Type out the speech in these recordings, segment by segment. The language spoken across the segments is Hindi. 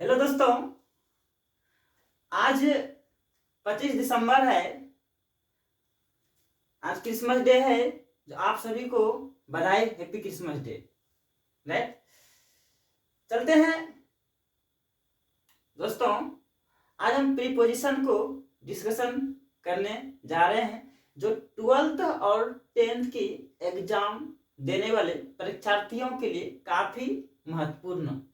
हेलो दोस्तों, आज 25 दिसंबर है। आज क्रिसमस डे है। जो आप सभी को बधाई, हैप्पी क्रिसमस डे। राइट, चलते हैं दोस्तों। आज हम प्रीपोजिशन को डिस्कशन करने जा रहे हैं, जो 12th और 10th की एग्जाम देने वाले परीक्षार्थियों के लिए काफी महत्वपूर्ण है।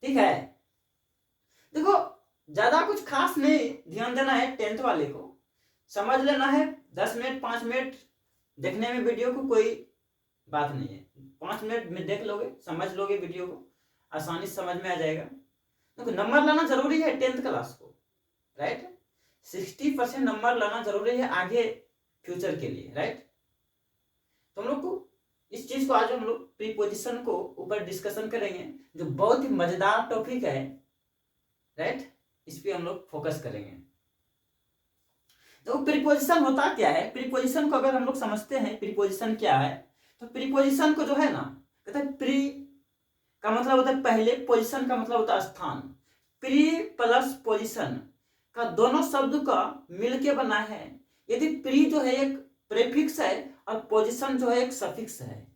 ठीक है, देखो, ज्यादा कुछ खास नहीं ध्यान देना है। 10th वाले को समझ लेना है। 10 मिनट 5 मिनट देखने में वीडियो को कोई बात नहीं है। 5 मिनट में देख लोगे, समझ लोगे, वीडियो को आसानी से समझ में आ जाएगा। देखो, नंबर लाना जरूरी है 10th क्लास को। राइट, 60% नंबर लाना जरूरी है आगे फ्यूचर के लिए। राइट, तो हम लोग को इस चीज को आज हम लोग प्रीपोजिशन को ऊपर डिस्कशन करेंगे, जो बहुत ही मजेदार टॉपिक है। राइट, इस पे हम लोग फोकस करेंगे। तो प्रीपोजिशन होता क्या है? प्रीपोजिशन को अगर हम लोग समझते हैं प्रीपोजिशन क्या है, तो प्रीपोजिशन को जो है ना, कहते हैं प्री का मतलब होता है पहले, पोजीशन का मतलब होता है स्थान। प्री प्लस पोजीशन का दोनों शब्द का मिलके बना है। यदि प्री जो है एक प्रीफिक्स है और पोजीशन जो है एक सफिक्स है।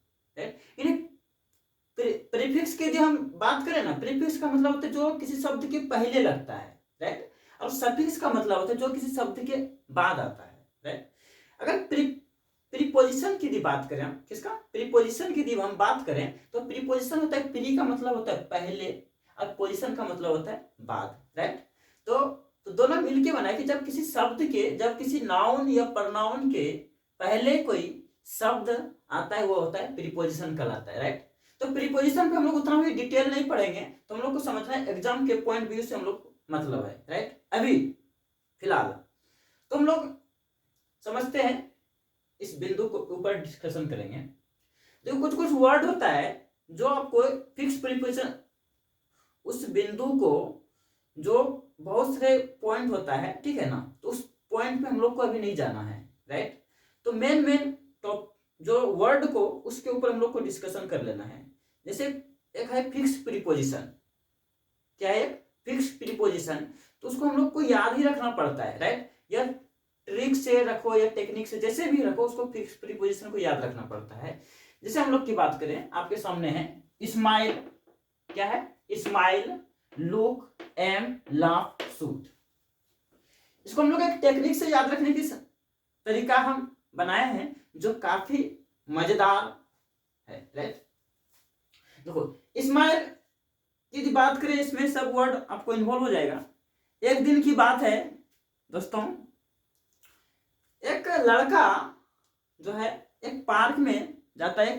प्रीफिक्स की यदि हम बात करें ना, प्रीफिक्स का मतलब होता है जो किसी शब्द के पहले लगता है। राइट, और सफिक्स का मतलब होता है जो किसी शब्द के बाद आता है। राइट, अगर प्रीपोजिशन की बात करें, किसका? प्रीपोजिशन की हम बात करें, तो प्रीपोजिशन होता है, प्री का मतलब होता है पहले और पोजिशन का मतलब होता है बाद। राइट, तो दोनों मिलके बना है कि जब किसी शब्द के, जब किसी नाउन या प्रनाउन के पहले कोई शब्द आता है, वो होता है प्रीपोजिशन कहलाता है। राइट, तो प्रीपोजिशन पे हम लोग उतना भी डिटेल नहीं पढ़ेंगे, तो हम लोग को समझना है एग्जाम के पॉइंट व्यू से हम लोग मतलब है। राइट, अभी फिलहाल तो हम लोग समझते हैं, इस बिंदु को ऊपर डिस्कशन करेंगे। देखो, कुछ कुछ वर्ड होता है जो आपको फिक्स प्रीपोजिशन, उस बिंदु को जो बहुत सारे पॉइंट होता है, ठीक है ना, तो उस पॉइंट पे हम लोग को अभी नहीं जाना है। राइट, तो मेन टॉप जो वर्ड को, उसके ऊपर हम लोग को डिस्कशन कर लेना है। जैसे एक है फिक्स प्रीपोजिशन। क्या है? Fix preposition. तो उसको हम लोग को याद ही रखना पड़ता है। राइट, या ट्रिक से रखो या टेक्निक से, जैसे भी रखो, उसको फिक्स प्रीपोजिशन को याद रखना पड़ता है। जैसे हम लोग की बात करें, आपके सामने है स्माइल। क्या है? Smile, look, aim, laugh, shoot. इसको हम लोग एक टेक्निक से याद रखने की तरीका हम बनाए हैं, जो काफी मजेदार है। राइट, देखो, स्माइल की बात करें, इसमें सब वर्ड आपको इन्वॉल्व हो जाएगा। एक दिन की बात है दोस्तों, एक लड़का जो है एक पार्क में जाता है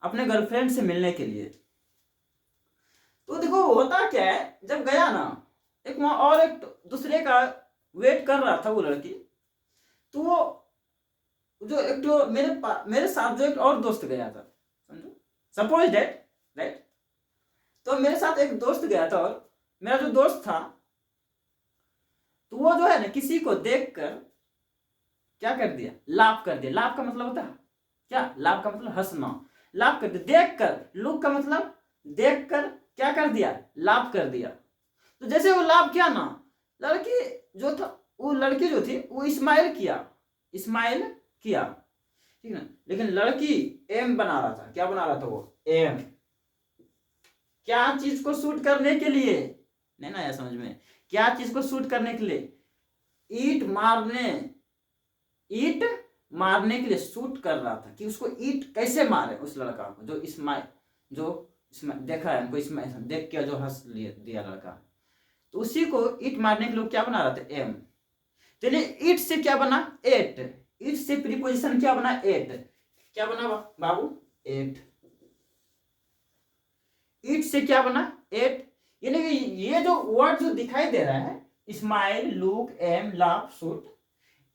अपने गर्लफ्रेंड से मिलने के लिए। तो देखो, होता क्या है, जब गया ना, एक वहां और एक दूसरे का वेट कर रहा था वो लड़की। तो वो जो एक तो मेरे साथ जो एक और दोस्त गया था, समझो, सपोज दैट। राइट, तो मेरे साथ एक दोस्त गया था, और मेरा जो दोस्त था, तो वो जो है ना, किसी को देखकर क्या कर दिया? लाफ कर दिया। लाफ का मतलब होता है क्या? लाफ का मतलब हंसना। लाफ कर दिया, देख कर। लुक का मतलब देख कर क्या कर दिया? लाफ कर दिया। तो जैसे वो लाफ किया ना, लड़की जो था, वो लड़की जो थी, वो स्माइल किया। स्माइल किया, ठीक ना। लेकिन लड़की एम बना रहा था। क्या बना रहा था वो? एम। क्या चीज को शूट करने के लिए? नहीं ना आया समझ में? क्या चीज को शूट करने के लिए? ईट मारने, ईट मारने के लिए शूट कर रहा था, कि उसको ईट कैसे मारे उस लड़का को, जो इसमें देखा है हमको, इसमें देख के जो हंस दिया लड़का। तो उसी को ईट मारने के लिए क्या बना रहा था? एम। चलिए, ईट से क्या बना? एट। ईट से प्रीपोजिशन क्या बना? एट। क्या बना बाबू? एट। ईट से क्या बना? एट। यानी कि ये जो वर्ड जो दिखाई दे रहा है, smile, look, aim, laugh, shoot,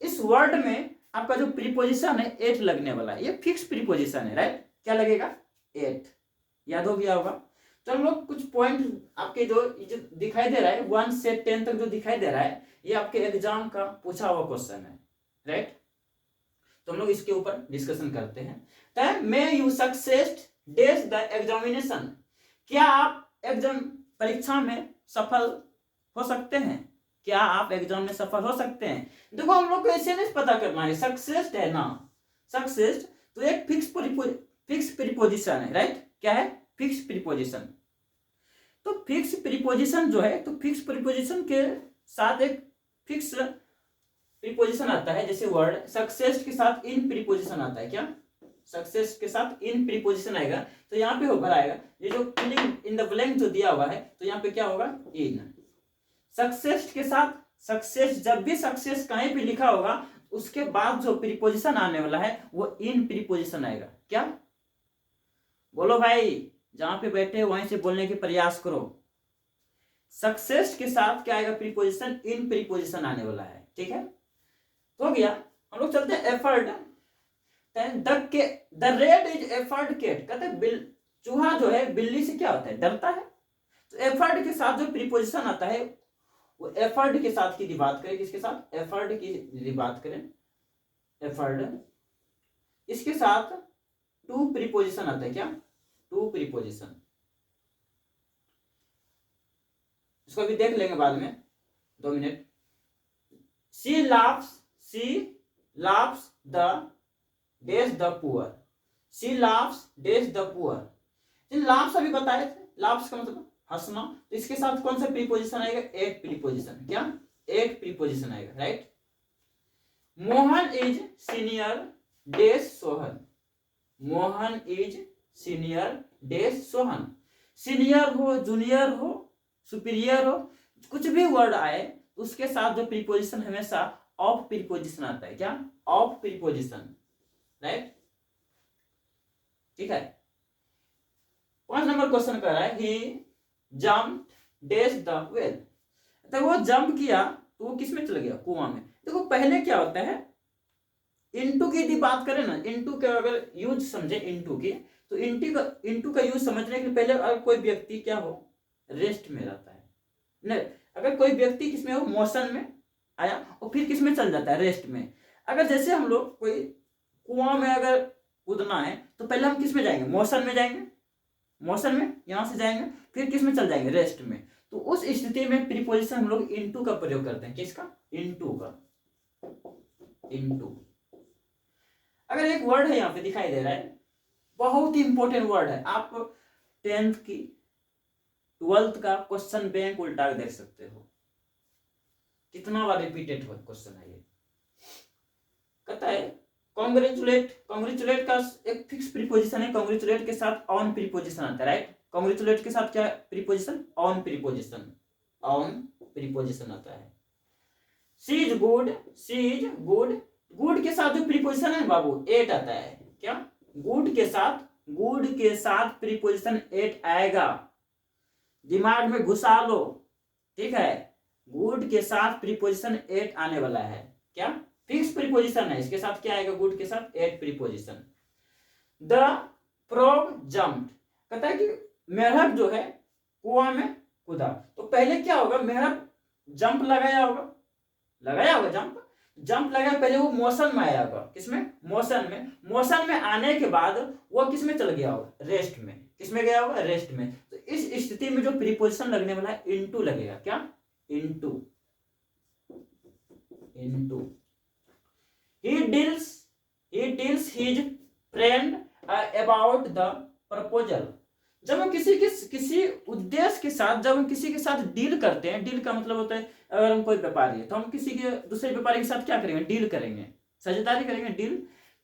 इस वर्ड में आपका जो प्रीपोजिशन है एट लगने वाला है। ये फिक्स प्रीपोजिशन है। राइट, क्या लगेगा? एट। याद हो गया होगा। तो हम लोग कुछ पॉइंट आपके जो दिखाई दे रहा है 1 से 10 तक जो दिखाई दे रहा है, ये आपके एग्जाम का पूछा हुआ क्वेश्चन है। राइट, तो हम लोग इसके ऊपर डिस्कशन करते हैं। May you success days the examination. क्या आप एग्जाम परीक्षा में सफल हो सकते हैं? क्या आप एग्जाम में सफल हो सकते हैं? देखो हम लोग को ऐसे नहीं पता करना है, सक्सेस है ना, सक्सेस तो एक फिक्स प्रीपोजिशन है, राइट? क्या है? Fix preposition. तो फिक्स प्रीपोजिशन जो है, तो फिक्स प्रीपोजिशन के साथ एक फिक्स प्रीपोजिशन आता है, जैसे वर्ड सक्सेस के साथ इन प्रीपोजिशन आता है। क्या? सक्सेस के साथ इन प्रीपोजिशन आएगा, तो यहाँ पे होकर आएगा, ये जो फिलिंग इन द ब्लैंक जो दिया हुआ है, तो यहाँ पे क्या होगा? इन। सक्सेस के साथ, सक्सेस जब भी सक्सेस कहीं भी लिखा होगा, उसके बाद जो प्रीपोजिशन आने वाला है वो इन प्रीपोजिशन आएगा। क्या? बोलो भाई, जहां पे बैठे वहीं से बोलने की प्रयास करो। सक्सेस के साथ क्या आएगा? प्रीपोजिशन इन प्रीपोजिशन आने वाला है, ठीक है? तो हो गया। हम लोग चलते हैं effort. The rat is effort cat, कहते हैं चूहा जो है बिल्ली से क्या होता है? डरता है। तो एफर्ट के साथ जो प्रीपोजिशन आता है वो एफर्ट के साथ की बात करें, किसके साथ? एफर्ट की बात करें, एफर्ट, इसके साथ टू प्रीपोजिशन आता है। क्या? To preposition. इसको भी देख लेंगे बाद में, 2 minute. She laughs the dash the poor, she laughs dash the poor. Laughs अभी बताए थे, लाफ्स का मतलब हंसना, तो इसके साथ कौन सा प्रीपोजिशन आएगा? At preposition. क्या? एट प्रीपोजिशन आएगा, right? Mohan is senior dash Sohan, Mohan is senior dash Sohan. Senior हो, जूनियर हो, सुपीरियर हो, कुछ भी वर्ड आए उसके साथ जो प्रीपोजिशन हमेशा ऑफ प्रीपोजिशन आता है। क्या? Of preposition, right? ठीक है। 5 नंबर क्वेश्चन कर रहा है, ही जम्प्ड डैश द वेल, तो वो जंप किया तो वो किस में चला गया? कुआं में। देखो पहले क्या होता है, इनटू की यदि बात करें ना, इनटू का अगर यूज समझे इनटू की, तो इनटू का यूज समझने के पहले अगर कोई व्यक्ति क्या हो? रेस्ट में रहता है। नहीं, अगर कोई व्यक्ति किसमें हो? मोशन में आया और फिर किसमें चल जाता है? रेस्ट में। अगर जैसे हम लोग कोई कुआं में अगर कूदना है तो पहले हम किस में जाएंगे? मोशन में जाएंगे, मोशन में यहां से जाएंगे, फिर किस में चल जाएंगे? रेस्ट में। तो उस स्थिति में प्रीपोजिशन हम लोग इनटू का प्रयोग करते हैं। किसका? इनटू का, इनटू। अगर एक वर्ड है यहाँ पे दिखाई दे रहा है, बहुत ही इंपॉर्टेंट वर्ड है, आप 10th की 12th का क्वेश्चन बैंक उल्टा देख सकते हो, कितना बार रिपीटेड हुआ क्वेश्चन है ये। कहता है कॉन्ग्रेचुलेट, कॉन्ग्रेचुलेट का एक फिक्स प्रीपोजिशन है, कॉन्ग्रेचुलेट के साथ ऑन प्रीपोजिशन आता है, राइट? कॉन्ग्रेचुलेट के साथ क्या preposition? On preposition, on preposition आता है। She is good, she is good, good के साथ जो प्रीपोजिशन है बाबू एट आता है। क्या? गुड के साथ प्रीपोजिशन एट आएगा, दिमाग में घुसा लो, ठीक है? गुड के साथ प्रीपोजिशन एट आने वाला है। क्या? फिक्स प्रीपोजिशन है, इसके साथ क्या आएगा? गुड के साथ at preposition. The frog jumped, कहता है कि मेढक जो है कुआं में कूदा, तो पहले क्या होगा? मेढक जंप लगाया होगा जंप, जंप लगाया, पहले वो मोशन में आया होगा। किसमें? मोशन में। मोशन में आने के बाद वो किस में चल गया होगा? रेस्ट में। किस में गया होगा? रेस्ट में। तो इस स्थिति में जो प्रीपोजिशन लगने वाला है इनटू लगेगा। क्या? Into, into. he deals his friend about the proposal, जब हम किसी उद्देश्य के साथ, जब हम किसी के साथ डील करते हैं, डील का मतलब होता है अगर हम कोई व्यापारी है तो हम किसी के दूसरे व्यापारी के साथ क्या करेंगे? डील करेंगे, साझेदारी करेंगे, डील।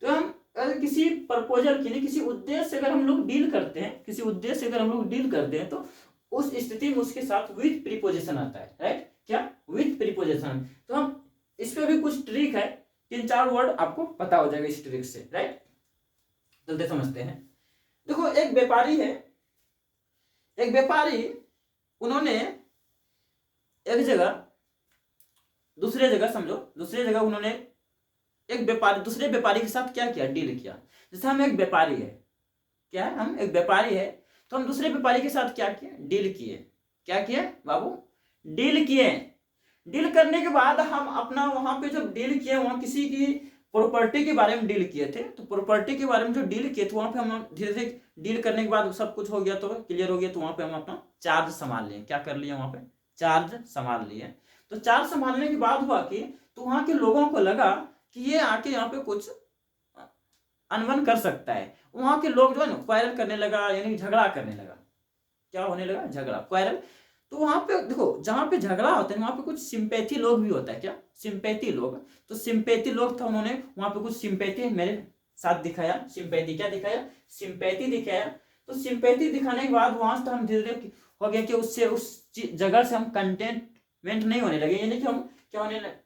तो हम अगर किसी प्रपोजल के लिए, किसी उद्देश्य से अगर हम लोग डील करते हैं, किसी उद्देश्य से अगर हम लोग डील करते हैं, तो उस स्थिति में उसके साथ विथ प्रीपोजिशन आता है, राइट? क्या? With preposition. तो हम इस पे भी कुछ ट्रिक है, 3-4 वर्ड आपको पता हो जाएगा इस ट्रिक से, राइट? जल्दी समझते हैं। देखो एक व्यापारी है, एक व्यापारी, उन्होंने एक जगह दूसरे जगह, समझो दूसरे जगह उन्होंने एक व्यापारी दूसरे व्यापारी के साथ क्या किया? डील किया। जैसे हम एक व्यापारी है, क्या है? हम एक व्यापारी है, तो हम दूसरे व्यापारी के साथ क्या किए? डील किए। क्या किए बाबू? डील किए। डील करने के बाद हम अपना वहां पे जब डील किए, वहां किसी की प्रॉपर्टी के बारे में डील किए थे। तो प्रॉपर्टी के बारे में जो डील किए थे वहां पे हम धीरे धीरे डील करने के बाद सब कुछ हो गया, तो क्लियर हो गया, तो वहां पे हम अपना चार्ज संभाल लिए। क्या कर लिए वहां पे? चार्ज संभाल लिए। तो चार्ज संभालने के बाद हुआ कि तो वहां के लोगों को लगा कि ये आके यहाँ पे कुछ अनबन कर सकता है। वहां के लोग जो है ना क्वारल करने लगा, यानी झगड़ा करने लगा। क्या होने लगा? झगड़ा, क्वारल। तो वहां पे देखो, जहां पे झगड़ा होता है वहां पे कुछ सिंपैथी लोग भी होता है। क्या? सिंपैथी लोग। तो सिंपैथी लोग था, उन्होंने वहां पे कुछ सिंपैथी मेरे साथ दिखाया। सिंपैथी क्या दिखाया? सिंपैथी दिखाया। तो सिंपैथी दिखाने के बाद वहां से हम धीरे धीरे हो गया कि उससे उस जगह से हम कंटेंटमेंट नहीं होने लगे, यानी कि हम क्या होने लगे?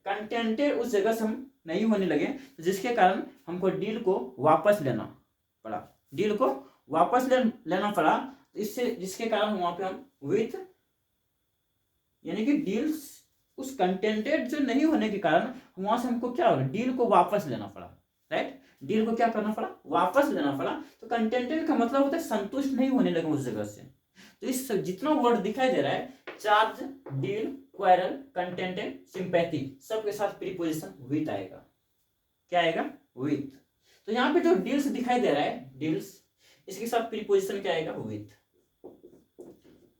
कंटेंटेड उस जगह से हम नहीं होने लगे, जिसके कारण हमको डील को वापस लेना पड़ा। डील को वापस लेना पड़ा, इससे जिसके कारण वहां पे हम विथ, यानी कि डील्स उस कंटेंटेड जो नहीं होने के कारण वहां से हमको क्या होगा? डील को वापस लेना पड़ा। राइट? डील को क्या करना पड़ा? वापस लेना पड़ा। तो कंटेंटेड का मतलब होता है संतुष्ट नहीं होने लगे उस जगह से। तो इस जितना वर्ड दिखाई दे रहा है, charge, deal, quarrel, contented, sympathy, सबके साथ प्रीपोजिशन विथ आएगा। क्या आएगा? विथ। तो यहाँ पे जो डील्स दिखाई दे रहा है, डील्स, इसके साथ प्रीपोजिशन क्या आएगा? विथ।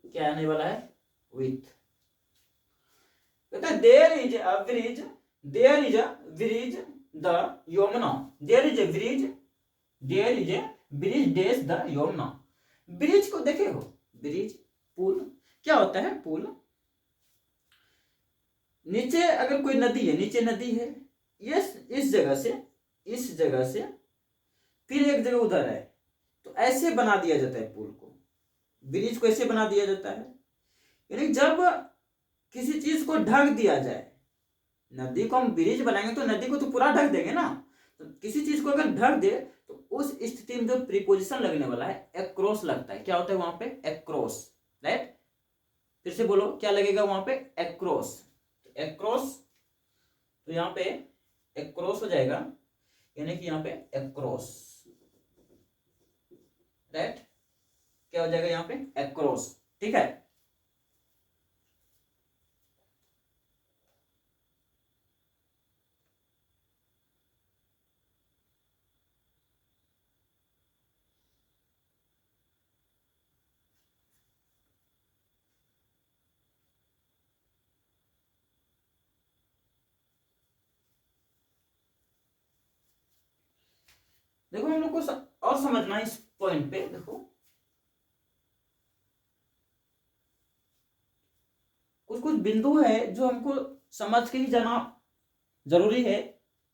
क्या आने वाला है? विथ। कहता है there is a bridge, there is a bridge the Yamuna, there is a bridge, there is a bridge dash the Yamuna. Bridge को देखे हो? ब्रिज, पुल। क्या होता है? पुल। नीचे अगर कोई नदी है, नीचे नदी है, ये इस जगह से फिर एक जगह उधर है, तो ऐसे बना दिया जाता है पुल को। ब्रिज को ऐसे बना दिया जाता है, यानी जब किसी चीज को ढक दिया जाए, नदी को हम ब्रिज बनाएंगे तो नदी को तो पूरा ढक देंगे ना, तो किसी चीज को अगर ढक दे तो उस स्थिति में जो प्रीपोजिशन लगने वाला है एक्रॉस लगता है। क्या होता है वहां पे? एक्रॉस। राइट? फिर से बोलो, क्या लगेगा वहां पे? एक्रॉस। एक्रॉस, तो यहाँ पे एक्रॉस हो जाएगा, यानी कि यहाँ पे एक्रॉस। राइट? क्या हो जाएगा यहाँ पे? एक्रॉस। ठीक है? देखो हम लोग को और समझना है इस पॉइंट पे। देखो कुछ कुछ बिंदु है जो हमको समझ के ही जाना जरूरी है।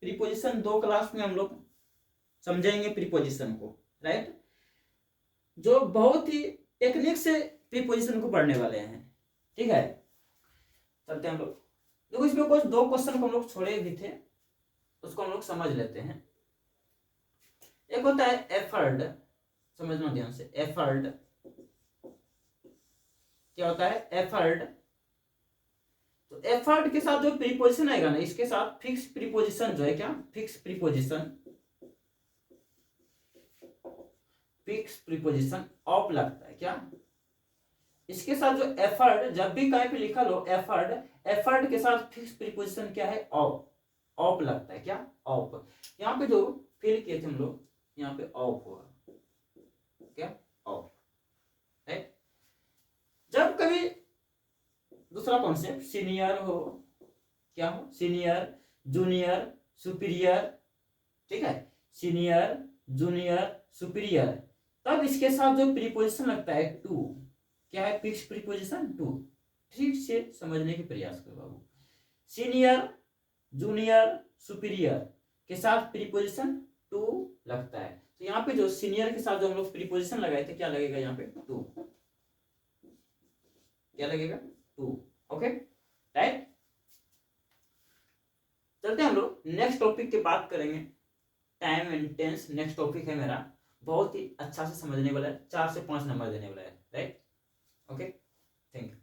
प्रीपोजिशन 2 क्लास में हम लोग समझेंगे प्रीपोजिशन को। राइट? जो बहुत ही टेक्निक से प्रीपोजिशन को पढ़ने वाले हैं। ठीक है? चलते हैं हम लोग। देखो इसमें कुछ 2 क्वेश्चन को हम लोग छोड़े भी थे, उसको हम लोग समझ लेते हैं। एक होता है एफर्ड, समझना ध्यान से। एफर्ड क्या होता है? एफर्ड। तो एफर्ड के साथ जो प्रीपोजिशन आएगा ना, इसके साथ फिक्स प्रीपोजिशन जो है, क्या? Fix preposition, fix preposition of लगता है। क्या? इसके साथ जो एफर्ड, जब भी कहीं पे लिखा लो एफर्ड, एफर्ड के साथ फिक्स प्रीपोजिशन क्या है? ऑफ। ऑफ लगता है। क्या? ऑफ। यहाँ पे जो फिल किए थे हम लोग, यहाँ पे ऑफ होगा। क्या? ऑफ। राइट? जब कभी दूसरा कॉन्सेप्ट सीनियर हो, क्या हो? Senior, junior, superior. ठीक है? सीनियर, जूनियर, सुपीरियर, तब इसके साथ जो प्रीपोजिशन लगता है टू, क्या है? Fix preposition to. ठीक से समझने की प्रयास करो बाबू। सीनियर, जूनियर, सुपीरियर के साथ प्रीपोजिशन टू लगता है। तो यहाँ पे जो सीनियर के साथ जो हम लोग प्रीपोजिशन लगाए थे, क्या लगेगा यहाँ पे? टू। क्या लगेगा? टू। ओके? राइट? चलते हैं हम लोग नेक्स्ट टॉपिक की बात करेंगे। Time and tense next topic है मेरा, बहुत ही अच्छा से समझने वाला है, 4 से 5 नंबर देने वाला है। राइट? ओके? Thank you.